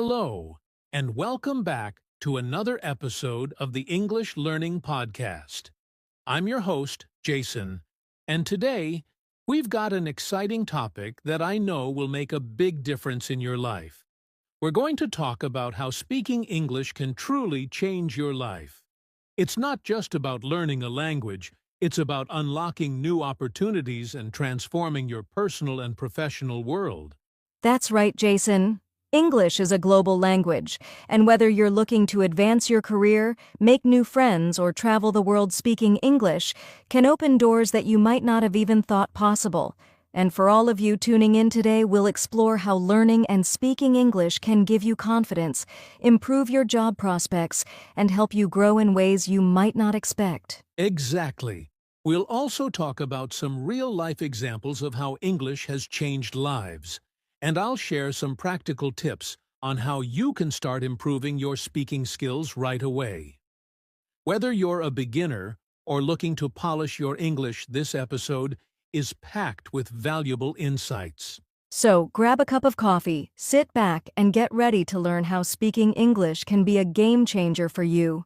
Hello, and welcome back to another episode of the English Learning Podcast. I'm your host, Jason, and today we've got an exciting topic that I know will make a big difference in your life. We're going to talk about how speaking English can truly change your life. It's not just about learning a language, it's about unlocking new opportunities and transforming your personal and professional world. That's right, Jason. English is a global language, and whether you're looking to advance your career, make new friends, or travel the world speaking English, can open doors that you might not have even thought possible. And for all of you tuning in today, we'll explore how learning and speaking English can give you confidence, improve your job prospects, and help you grow in ways you might not expect. Exactly. We'll also talk about some real-life examples of how English has changed lives. And I'll share some practical tips on how you can start improving your speaking skills right away. Whether you're a beginner or looking to polish your English, this episode is packed with valuable insights. So, grab a cup of coffee, sit back, and get ready to learn how speaking English can be a game changer for you.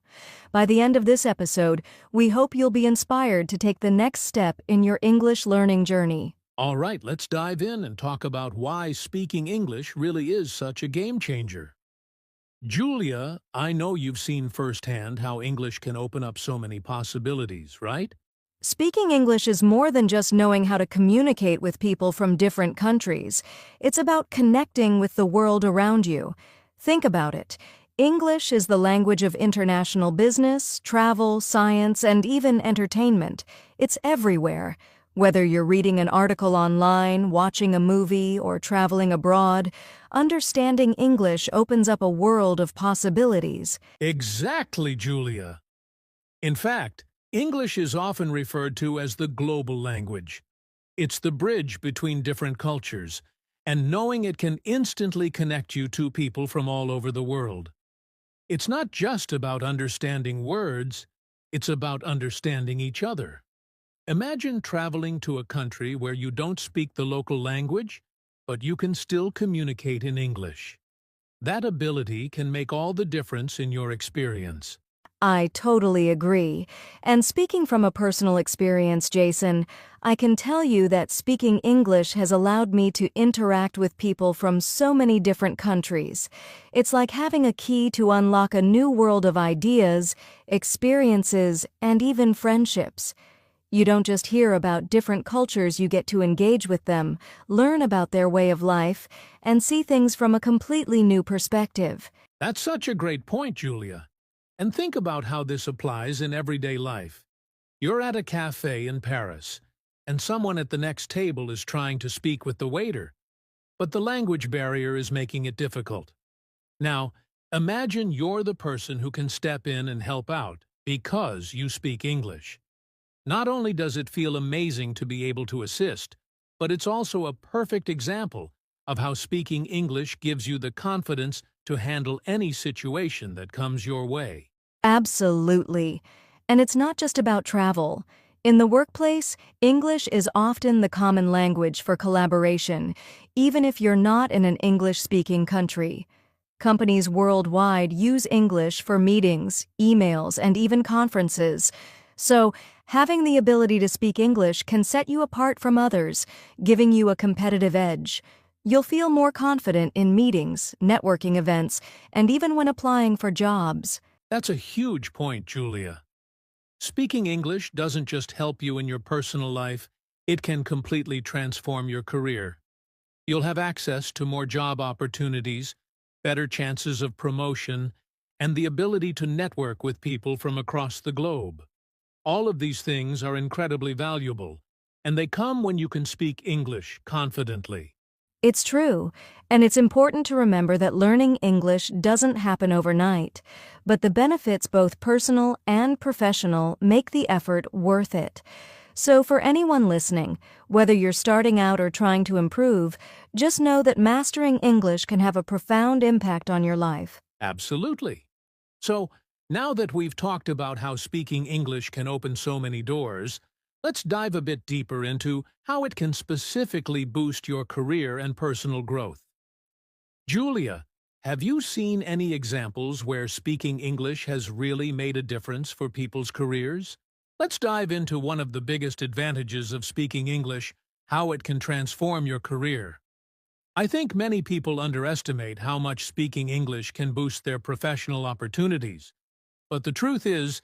By the end of this episode, we hope you'll be inspired to take the next step in your English learning journey. All right, let's dive in and talk about why speaking English really is such a game changer. Julia, I know you've seen firsthand how English can open up so many possibilities, right? Speaking English is more than just knowing how to communicate with people from different countries. It's about connecting with the world around you. Think about it. English is the language of international business, travel, science, and even entertainment. It's everywhere. Whether you're reading an article online, watching a movie, or traveling abroad, understanding English opens up a world of possibilities. Exactly, Julia. In fact, English is often referred to as the global language. It's the bridge between different cultures, and knowing it can instantly connect you to people from all over the world. It's not just about understanding words, it's about understanding each other. Imagine traveling to a country where you don't speak the local language, but you can still communicate in English. That ability can make all the difference in your experience. I totally agree. And speaking from a personal experience, Jason, I can tell you that speaking English has allowed me to interact with people from so many different countries. It's like having a key to unlock a new world of ideas, experiences, and even friendships. You don't just hear about different cultures, you get to engage with them, learn about their way of life, and see things from a completely new perspective. That's such a great point, Julia. And think about how this applies in everyday life. You're at a cafe in Paris, and someone at the next table is trying to speak with the waiter, but the language barrier is making it difficult. Now, imagine you're the person who can step in and help out because you speak English. Not only does it feel amazing to be able to assist, but it's also a perfect example of how speaking English gives you the confidence to handle any situation that comes your way. Absolutely. And it's not just about travel. In the workplace, English is often the common language for collaboration, even if you're not in an English-speaking country. Companies worldwide use English for meetings, emails, and even conferences. So, having the ability to speak English can set you apart from others, giving you a competitive edge. You'll feel more confident in meetings, networking events, and even when applying for jobs. That's a huge point, Julia. Speaking English doesn't just help you in your personal life, it can completely transform your career. You'll have access to more job opportunities, better chances of promotion, and the ability to network with people from across the globe. All of these things are incredibly valuable, and they come when you can speak English confidently. It's true, and it's important to remember that learning English doesn't happen overnight, but the benefits, both personal and professional, make the effort worth it. So for anyone listening, whether you're starting out or trying to improve, just know that mastering English can have a profound impact on your life. Absolutely. So, now that we've talked about how speaking English can open so many doors, let's dive a bit deeper into how it can specifically boost your career and personal growth. Julia, Have you seen any examples where speaking English has really made a difference for people's careers? Let's dive into one of the biggest advantages of speaking English, how it can transform your career. I think many people underestimate how much speaking English can boost their professional opportunities. But the truth is,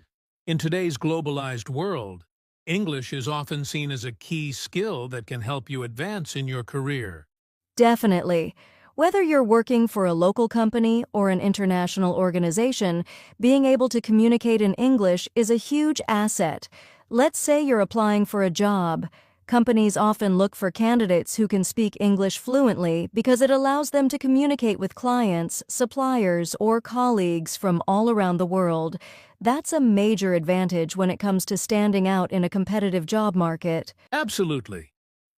in today's globalized world, English is often seen as a key skill that can help you advance in your career. Definitely. Whether you're working for a local company or an international organization, being able to communicate in English is a huge asset. Let's say you're applying for a job. Companies often look for candidates who can speak English fluently because it allows them to communicate with clients, suppliers, or colleagues from all around the world. That's a major advantage when it comes to standing out in a competitive job market. Absolutely.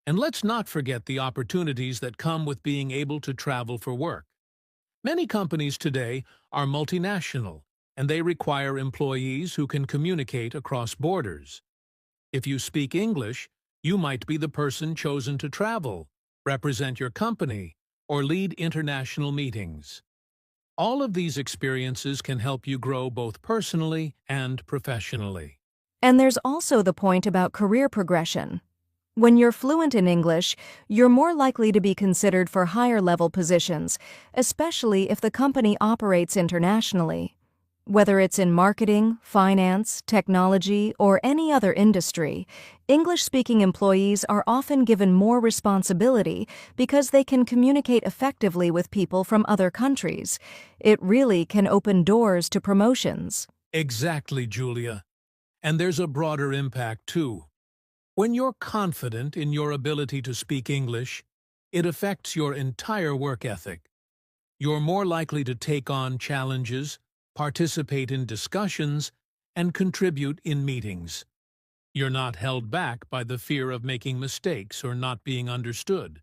And let's not forget the opportunities that come with being able to travel for work. Many companies today are multinational, and they require employees who can communicate across borders. If you speak English, you might be the person chosen to travel, represent your company, or lead international meetings. All of these experiences can help you grow both personally and professionally. And there's also the point about career progression. When you're fluent in English, you're more likely to be considered for higher-level positions, especially if the company operates internationally. Whether it's in marketing, finance, technology, or any other industry, English-speaking employees are often given more responsibility because they can communicate effectively with people from other countries. It really can open doors to promotions. Exactly, Julia. And there's a broader impact, too. When you're confident in your ability to speak English, it affects your entire work ethic. You're more likely to take on challenges, participate in discussions, and contribute in meetings. You're not held back by the fear of making mistakes or not being understood.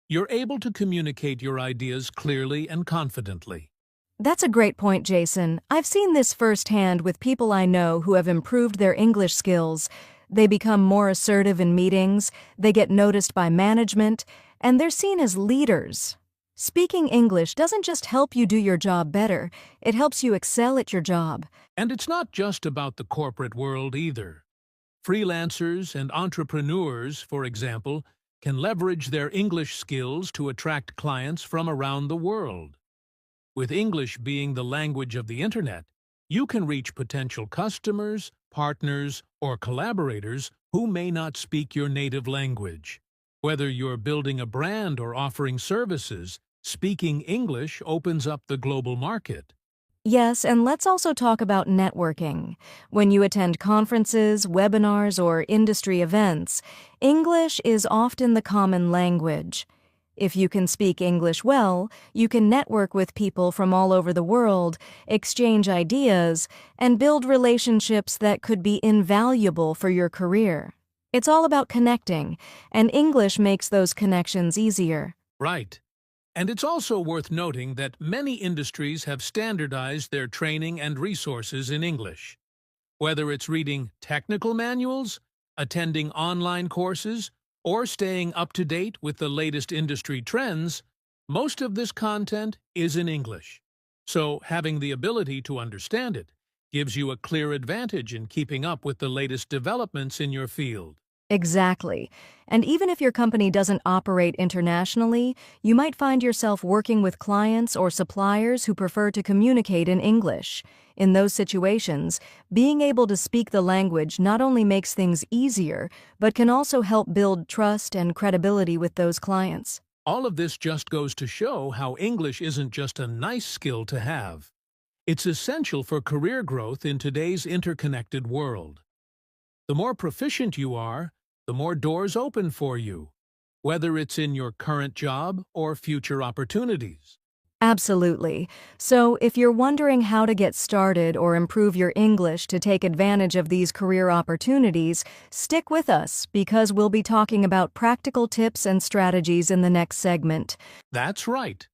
You're able to communicate your ideas clearly and confidently. That's a great point, Jason. I've seen this firsthand with people I know who have improved their English skills. They become more assertive in meetings, they get noticed by management, and they're seen as leaders. Speaking English doesn't just help you do your job better, it helps you excel at your job. And it's not just about the corporate world either. Freelancers and entrepreneurs, for example, can leverage their English skills to attract clients from around the world. With English being the language of the Internet, you can reach potential customers, partners, or collaborators who may not speak your native language. Whether you're building a brand or offering services, speaking English opens up the global market. Yes, and let's also talk about networking. When you attend conferences, webinars, or industry events, English is often the common language. If you can speak English well, you can network with people from all over the world, exchange ideas, and build relationships that could be invaluable for your career. It's all about connecting, and English makes those connections easier. Right. And it's also worth noting that many industries have standardized their training and resources in English. Whether it's reading technical manuals, attending online courses, or staying up to date with the latest industry trends, most of this content is in English. So having the ability to understand it gives you a clear advantage in keeping up with the latest developments in your field. Exactly. And even if your company doesn't operate internationally, you might find yourself working with clients or suppliers who prefer to communicate in English. In those situations, being able to speak the language not only makes things easier, but can also help build trust and credibility with those clients. All of this just goes to show how English isn't just a nice skill to have. It's essential for career growth in today's interconnected world. The more proficient you are, the more doors open for you, whether it's in your current job or future opportunities. Absolutely. So, if you're wondering how to get started or improve your English to take advantage of these career opportunities, stick with us because we'll be talking about practical tips and strategies in the next segment. That's right.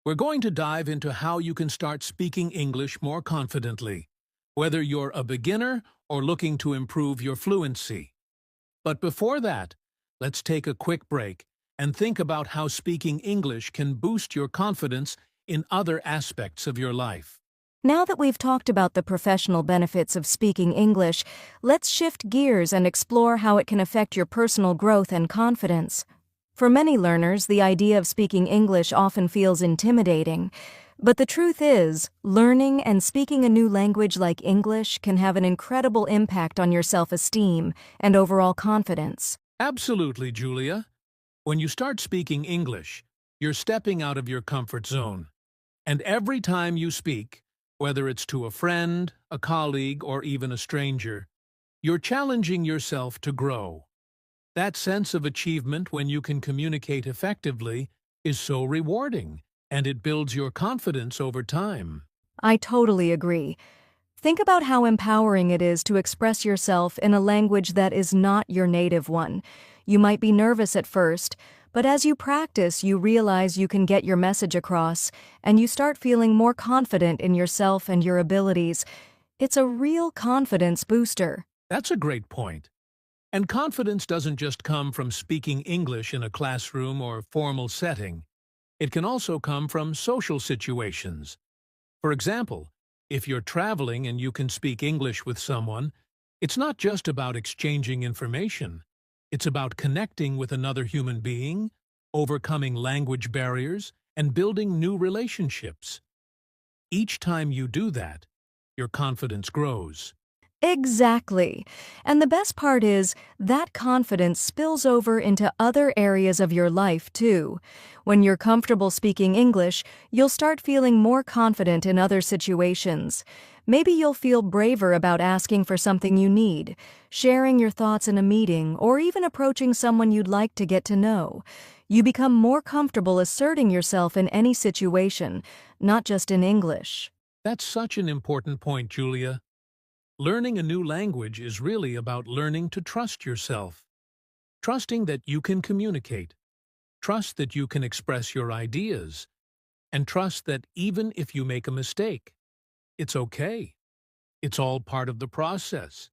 We're going to dive into how you can start speaking English more confidently, whether you're a beginner or looking to improve your fluency. But before that, let's take a quick break and think about how speaking English can boost your confidence in other aspects of your life. Now that we've talked about the professional benefits of speaking English, let's shift gears and explore how it can affect your personal growth and confidence. For many learners, the idea of speaking English often feels intimidating. But the truth is, learning and speaking a new language like English can have an incredible impact on your self-esteem and overall confidence. Absolutely, Julia. When you start speaking English, you're stepping out of your comfort zone. And every time you speak, whether it's to a friend, a colleague, or even a stranger, you're challenging yourself to grow. That sense of achievement when you can communicate effectively is so rewarding, and it builds your confidence over time. I totally agree. Think about how empowering it is to express yourself in a language that is not your native one. You might be nervous at first, but as you practice, you realize you can get your message across, and you start feeling more confident in yourself and your abilities. It's a real confidence booster. That's a great point. And confidence doesn't just come from speaking English in a classroom or formal setting. It can also come from social situations. For example, if you're traveling and you can speak English with someone, it's not just about exchanging information. It's about connecting with another human being, overcoming language barriers, and building new relationships. Each time you do that, your confidence grows. Exactly. And the best part is that confidence spills over into other areas of your life, too. When you're comfortable speaking English, you'll start feeling more confident in other situations. Maybe you'll feel braver about asking for something you need, sharing your thoughts in a meeting, or even approaching someone you'd like to get to know. You become more comfortable asserting yourself in any situation, not just in English. That's such an important point, Julia. Learning a new language is really about learning to trust yourself. Trusting that you can communicate. Trust that you can express your ideas. And trust that even if you make a mistake, it's okay. It's all part of the process.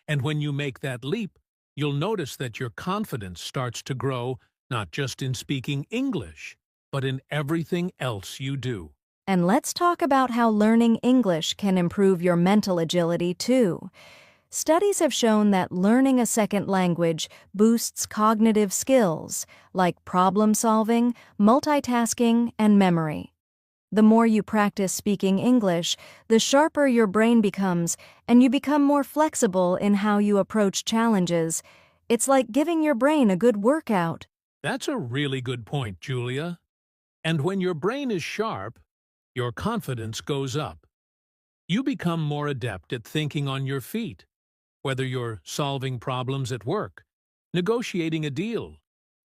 And when you make that leap, you'll notice that your confidence starts to grow not just in speaking English, but in everything else you do. And let's talk about how learning English can improve your mental agility, too. Studies have shown that learning a second language boosts cognitive skills like problem solving, multitasking, and memory. The more you practice speaking English, the sharper your brain becomes, and you become more flexible in how you approach challenges. It's like giving your brain a good workout. That's a really good point, Julia. And when your brain is sharp, your confidence goes up. You become more adept at thinking on your feet, whether you're solving problems at work, negotiating a deal,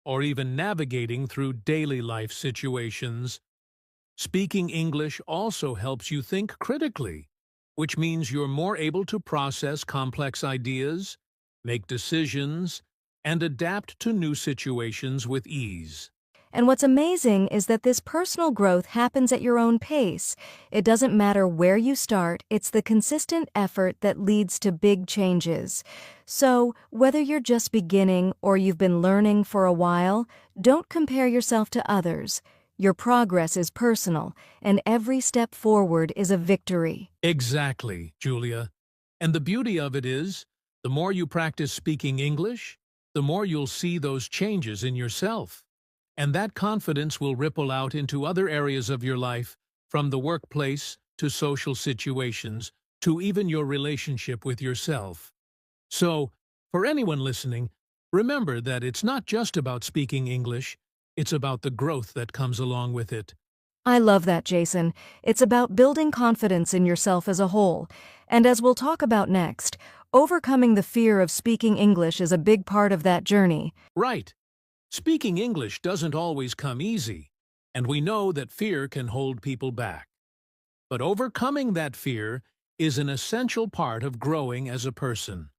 or even navigating through daily life situations. Speaking English also helps you think critically, which means you're more able to process complex ideas, make decisions, and adapt to new situations with ease. And what's amazing is that this personal growth happens at your own pace. It doesn't matter where you start, it's the consistent effort that leads to big changes. So, whether you're just beginning or you've been learning for a while, don't compare yourself to others. Your progress is personal, and every step forward is a victory. Exactly, Julia. And the beauty of it is, the more you practice speaking English, the more you'll see those changes in yourself. And that confidence will ripple out into other areas of your life, from the workplace to social situations to even your relationship with yourself. So, for anyone listening, remember that it's not just about speaking English, it's about the growth that comes along with it. I love that, Jason. It's about building confidence in yourself as a whole. And as we'll talk about next, overcoming the fear of speaking English is a big part of that journey. Right. Speaking English doesn't always come easy, and we know that fear can hold people back. But overcoming that fear is an essential part of growing as a person.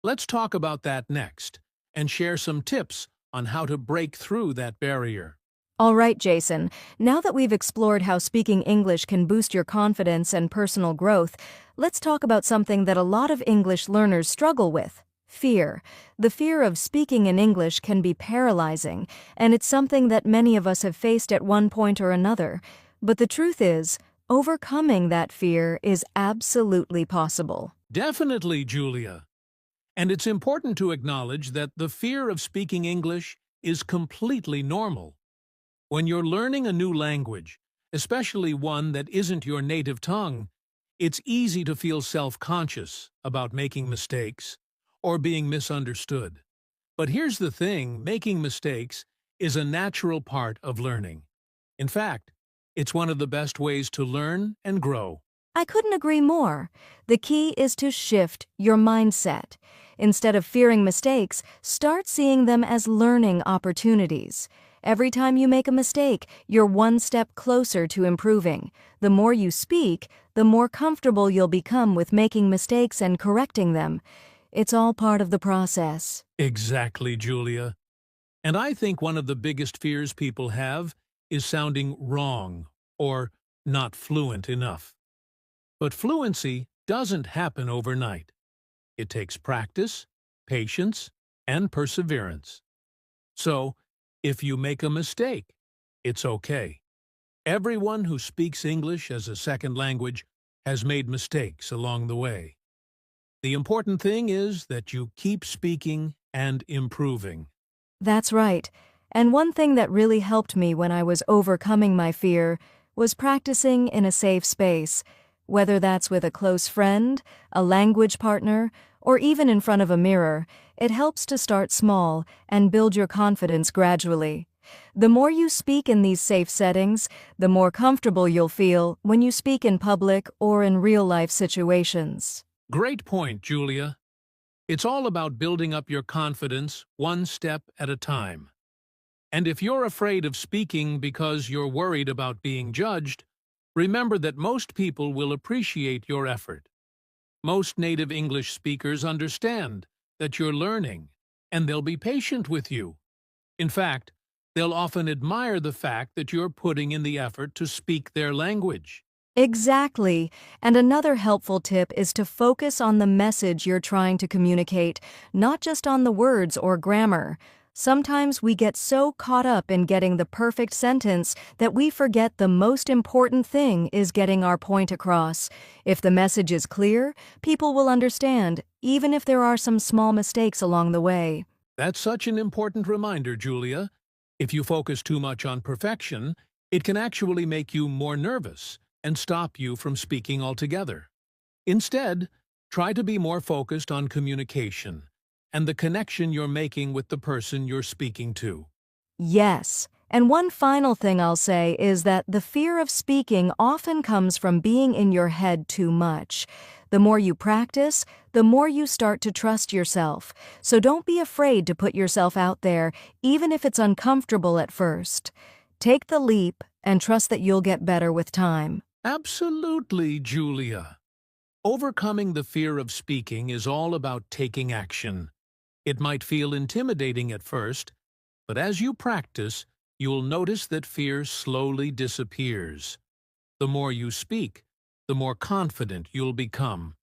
Let's talk about that next, and share some tips on how to break through that barrier. All right, Jason. Now that we've explored how speaking English can boost your confidence and personal growth, let's talk about something that a lot of English learners struggle with. Fear. The fear of speaking in English can be paralyzing, and it's something that many of us have faced at one point or another. But the truth is, overcoming that fear is absolutely possible. Definitely, Julia. And it's important to acknowledge that the fear of speaking English is completely normal. When you're learning a new language, especially one that isn't your native tongue, it's easy to feel self-conscious about making mistakes or being misunderstood. But here's the thing, making mistakes is a natural part of learning. In fact, it's one of the best ways to learn and grow. I couldn't agree more. The key is to shift your mindset. Instead of fearing mistakes, start seeing them as learning opportunities. Every time you make a mistake, you're one step closer to improving. The more you speak, the more comfortable you'll become with making mistakes and correcting them. It's all part of the process. Exactly, Julia. And I think one of the biggest fears people have is sounding wrong or not fluent enough. But fluency doesn't happen overnight. It takes practice, patience, and perseverance. So, if you make a mistake, it's okay. Everyone who speaks English as a second language has made mistakes along the way. The important thing is that you keep speaking and improving. That's right. And one thing that really helped me when I was overcoming my fear was practicing in a safe space, whether that's with a close friend, a language partner, or even in front of a mirror. It helps to start small and build your confidence gradually. The more you speak in these safe settings, the more comfortable you'll feel when you speak in public or in real-life situations. Great point, Julia. It's all about building up your confidence one step at a time. And if you're afraid of speaking because you're worried about being judged, remember that most people will appreciate your effort. Most native English speakers understand that you're learning, and they'll be patient with you. In fact, they'll often admire the fact that you're putting in the effort to speak their language. Exactly. And another helpful tip is to focus on the message you're trying to communicate, not just on the words or grammar. Sometimes we get so caught up in getting the perfect sentence that we forget the most important thing is getting our point across. If the message is clear, people will understand, even if there are some small mistakes along the way. That's such an important reminder, Julia. If you focus too much on perfection, it can actually make you more nervous and stop you from speaking altogether. Instead, try to be more focused on communication and the connection you're making with the person you're speaking to. Yes. And one final thing I'll say is that the fear of speaking often comes from being in your head too much. The more you practice, the more you start to trust yourself. So don't be afraid to put yourself out there, even if it's uncomfortable at first. Take the leap and trust that you'll get better with time. Absolutely, Julia. Overcoming the fear of speaking is all about taking action. It might feel intimidating at first, but as you practice, you'll notice that fear slowly disappears. The more you speak, the more confident you'll become.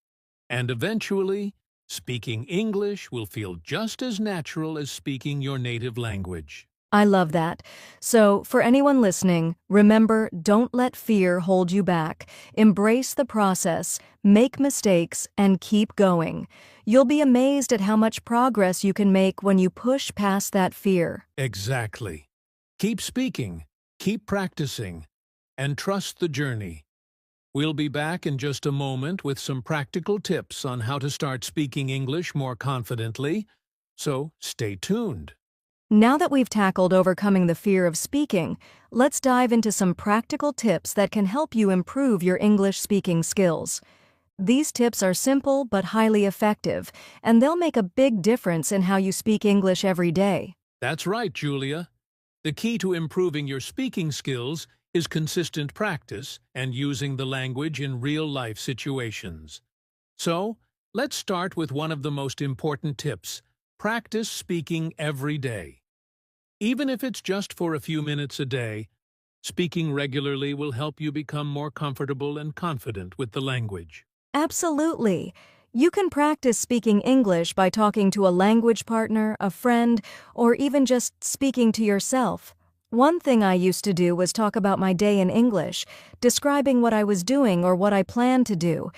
And eventually, speaking English will feel just as natural as speaking your native language. I love that. So, for anyone listening, remember, don't let fear hold you back. Embrace the process, make mistakes, and keep going. You'll be amazed at how much progress you can make when you push past that fear. Exactly. Keep speaking, keep practicing, and trust the journey. We'll be back in just a moment with some practical tips on how to start speaking English more confidently, so stay tuned. Now that we've tackled overcoming the fear of speaking, let's dive into some practical tips that can help you improve your English speaking skills. These tips are simple but highly effective, and they'll make a big difference in how you speak English every day. That's right, Julia. The key to improving your speaking skills is consistent practice and using the language in real-life situations. So, let's start with one of the most important tips: practice speaking every day. Even if it's just for a few minutes a day, speaking regularly will help you become more comfortable and confident with the language. Absolutely. You can practice speaking English by talking to a language partner, a friend, or even just speaking to yourself. One thing I used to do was talk about my day in English, describing what I was doing or what I planned to do.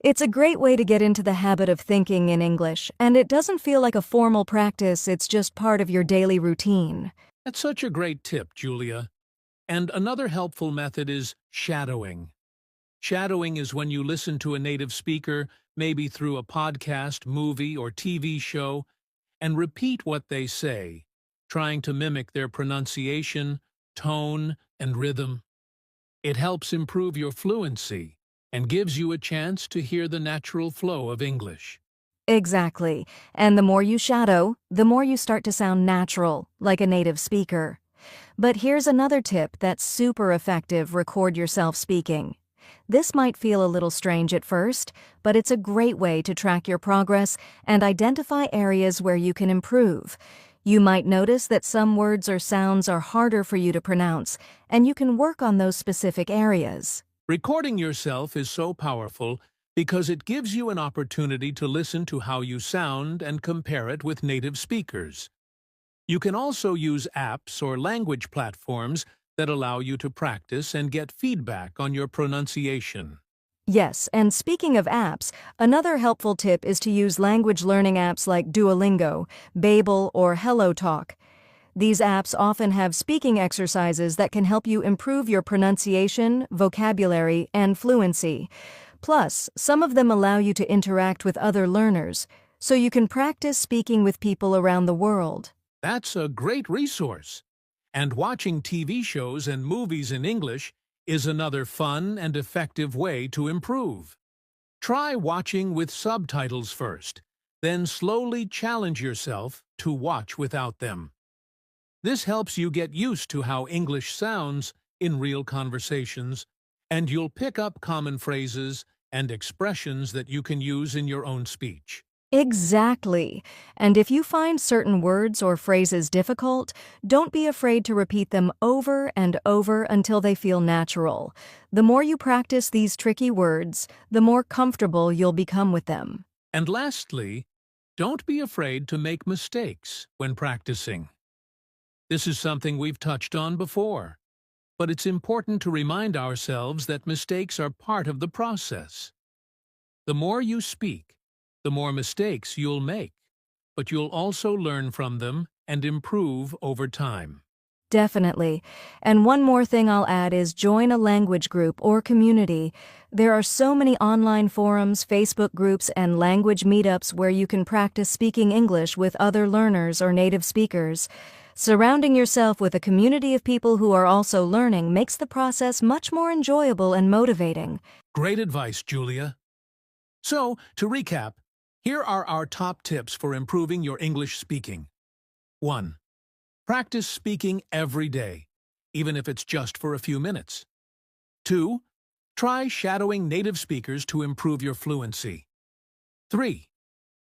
It's a great way to get into the habit of thinking in English, and it doesn't feel like a formal practice, it's just part of your daily routine. That's such a great tip, Julia. And another helpful method is shadowing. Shadowing is when you listen to a native speaker, maybe through a podcast, movie, or TV show, and repeat what they say, trying to mimic their pronunciation, tone, and rhythm. It helps improve your fluency and gives you a chance to hear the natural flow of English. Exactly. And the more you shadow, the more you start to sound natural, like a native speaker. But here's another tip that's super effective: record yourself speaking. This might feel a little strange at first, but it's a great way to track your progress and identify areas where you can improve. You might notice that some words or sounds are harder for you to pronounce, and you can work on those specific areas. Recording yourself is so powerful because it gives you an opportunity to listen to how you sound and compare it with native speakers. You can also use apps or language platforms that allow you to practice and get feedback on your pronunciation. Yes, and speaking of apps, another helpful tip is to use language learning apps like Duolingo, Babel, or HelloTalk. These apps often have speaking exercises that can help you improve your pronunciation, vocabulary, and fluency. Plus, some of them allow you to interact with other learners, so you can practice speaking with people around the world. That's a great resource. And watching TV shows and movies in English is another fun and effective way to improve. Try watching with subtitles first, then slowly challenge yourself to watch without them. This helps you get used to how English sounds in real conversations, and you'll pick up common phrases and expressions that you can use in your own speech. Exactly. And if you find certain words or phrases difficult, don't be afraid to repeat them over and over until they feel natural. The more you practice these tricky words, the more comfortable you'll become with them. And lastly, don't be afraid to make mistakes when practicing. This is something we've touched on before, but it's important to remind ourselves that mistakes are part of the process. The more you speak, the more mistakes you'll make, but you'll also learn from them and improve over time. Definitely. And one more thing I'll add is join a language group or community. There are so many online forums, Facebook groups, and language meetups where you can practice speaking English with other learners or native speakers. Surrounding yourself with a community of people who are also learning makes the process much more enjoyable and motivating. Great advice, Julia. So, to recap, here are our top tips for improving your English speaking. 1. Practice speaking every day, even if it's just for a few minutes. 2. Try shadowing native speakers to improve your fluency. 3.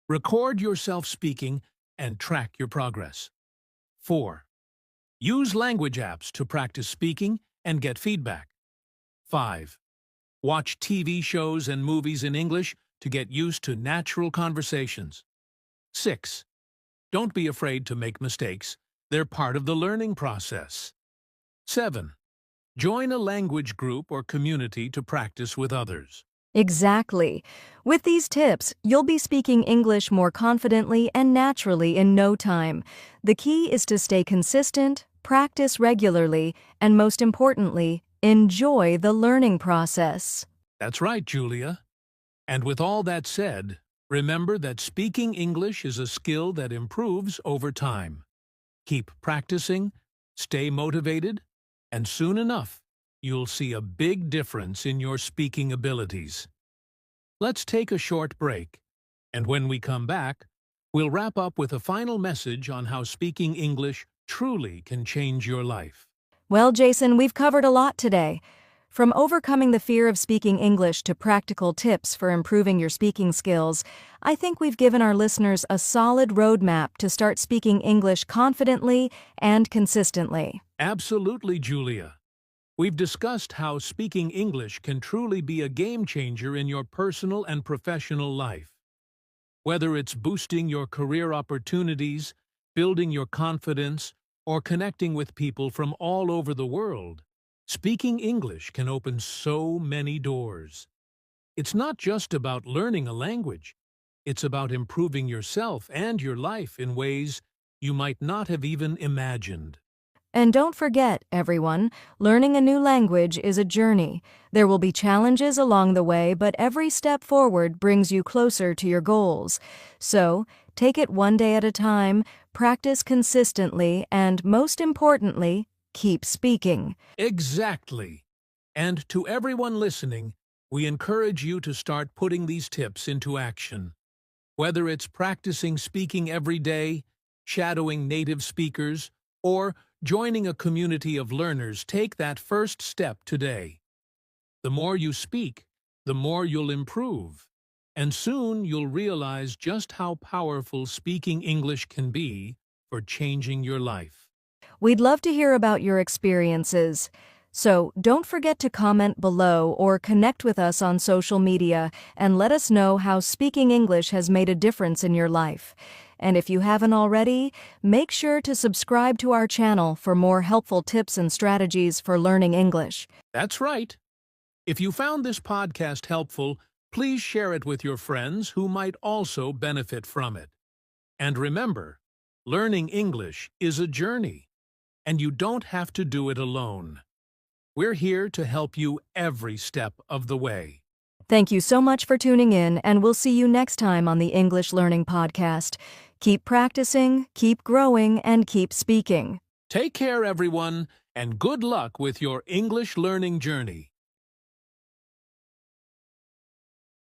Record yourself speaking and track your progress. 4. Use language apps to practice speaking and get feedback. 5. Watch TV shows and movies in English to get used to natural conversations. 6. Don't be afraid to make mistakes. They're part of the learning process. 7. Join a language group or community to practice with others. Exactly. With these tips, you'll be speaking English more confidently and naturally in no time. The key is to stay consistent, practice regularly, and most importantly, enjoy the learning process. That's right, Julia. And with all that said, remember that speaking English is a skill that improves over time. Keep practicing, stay motivated, and soon enough, you'll see a big difference in your speaking abilities. Let's take a short break, and when we come back, we'll wrap up with a final message on how speaking English truly can change your life. Well, Jason, we've covered a lot today. From overcoming the fear of speaking English to practical tips for improving your speaking skills, I think we've given our listeners a solid roadmap to start speaking English confidently and consistently. Absolutely, Julia. We've discussed how speaking English can truly be a game changer in your personal and professional life. Whether it's boosting your career opportunities, building your confidence, or connecting with people from all over the world, speaking English can open so many doors. It's not just about learning a language. It's about improving yourself and your life in ways you might not have even imagined. And don't forget, everyone, learning a new language is a journey. There will be challenges along the way, but every step forward brings you closer to your goals. So, take it one day at a time, practice consistently, and most importantly, keep speaking. Exactly. And to everyone listening, we encourage you to start putting these tips into action. Whether it's practicing speaking every day, shadowing native speakers, or joining a community of learners, take that first step today. The more you speak, the more you'll improve. And soon you'll realize just how powerful speaking English can be for changing your life. We'd love to hear about your experiences. So don't forget to comment below or connect with us on social media and let us know how speaking English has made a difference in your life. And if you haven't already, make sure to subscribe to our channel for more helpful tips and strategies for learning English. That's right. If you found this podcast helpful, please share it with your friends who might also benefit from it. And remember, learning English is a journey, and you don't have to do it alone. We're here to help you every step of the way. Thank you so much for tuning in, and we'll see you next time on the English Learning Podcast. Keep practicing, keep growing, and keep speaking. Take care, everyone, and good luck with your English learning journey.